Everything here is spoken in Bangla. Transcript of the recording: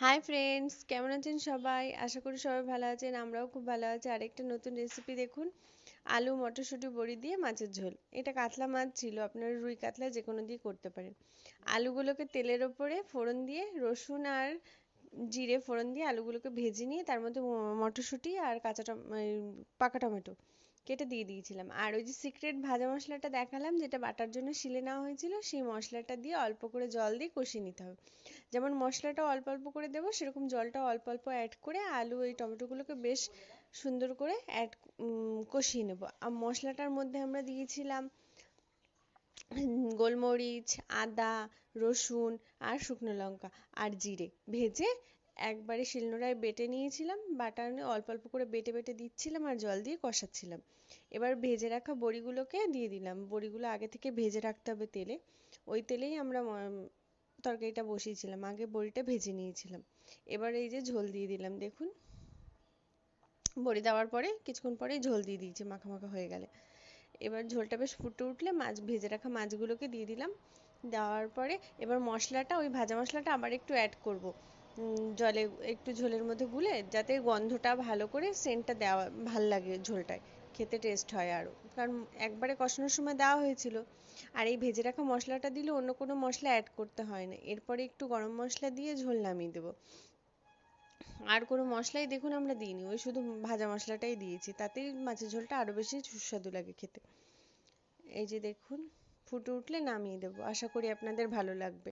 হাই ফ্রেন্ডস, কেমন আছেন সবাই? আশা করি সবাই ভালো আছেন। আমরাও খুব ভালো আছি। আরেকটা নতুন রেসিপি দেখুন, আলু মটরশুঁটি বড়ি দিয়ে মাছের ঝোল। এটা কাতলা মাছ ছিল, আপনারা রুই কাতলা যে কোনো দিয়ে করতে পারেন। আলুগুলোকে তেলের ওপরে ফোড়ন দিয়ে রসুন আর জিরে ফোড়ন দিয়ে আলুগুলোকে ভেজে নিয়ে তার মধ্যে মটরশুঁটি আর পাকা টমেটো কেটে দিয়ে দিয়েছিলাম। আর ওই যে সিক্রেট ভাজা মশলাটা দেখালাম, যেটা বাটার জন্য শিলে নেওয়া হয়েছিল, সেই মশলাটা দিয়ে অল্প করে জল দিয়ে কষিয়ে নিতে হবে। যেমন মশলাটাও অল্প অল্প করে দেবো, সেরকম জলটাও অল্প অল্প অ্যাড করে আলু এই টমেটোগুলোকে বেশ সুন্দর করে কষিয়ে নেবো। আর মশলাটার মধ্যে আমরা দিয়েছিলাম গোলমরিচ, আদা, রসুন আর শুকনো লঙ্কা আর জিরে ভেজে একবারে শিলনোড়ায় বেটে নিয়েছিলাম। বাটা নিয়ে অল্প অল্প করে বেটে বেটে দিচ্ছিলাম আর জল দিয়ে কষাচ্ছিলাম। এবার ভেজে রাখা বড়িগুলোকে দিয়ে দিলাম। বড়িগুলো আগে থেকে ভেজে রাখতে হবে তেলে। ওই তেলেই আমরা তরকারিটা বসিয়েছিলাম, আগে বড়িটা ভেজে নিয়েছিলাম। এবার এই যে ঝোল দিয়ে দিলাম, দেখুন বড়ি দেওয়ার পরে কিছুক্ষণ পরেই ঝোল দিয়ে দিয়েছি মাখা মাখা হয়ে গেলে। এবার ঝোলটা বেশ ফুটে উঠলে ভেজে রাখা মাছগুলোকে দিয়ে দিলাম। দেওয়ার পরে এবার মশলাটা, ওই ভাজা মশলাটা আবার একটু অ্যাড করব, জলে একটু ঝোলের মধ্যে গুলে, যাতে গন্ধটা ভালো করে সেন্টটা দেওয়া ভাল লাগে ঝোলটায়, খেতে টেস্ট হয় আরও। কারণ একবারে কষানোর সময় দেওয়া হয়েছিল। আর এই ভেজে রাখা মশলাটা দিলে অন্য কোনো মশলা অ্যাড করতে হয় না। এরপরে একটু গরম মশলা দিয়ে ঝোল নামিয়ে দেবো। আর কোনো মশলাই দেখুন আমরা দিইনি, ওই শুধু ভাজা মশলাটাই দিয়েছি, তাতেই মাছের ঝোলটা আরও বেশি সুস্বাদু লাগে খেতে। এই যে দেখুন ফুটে উঠলে নামিয়ে দেবো। আশা করি আপনাদের ভালো লাগবে।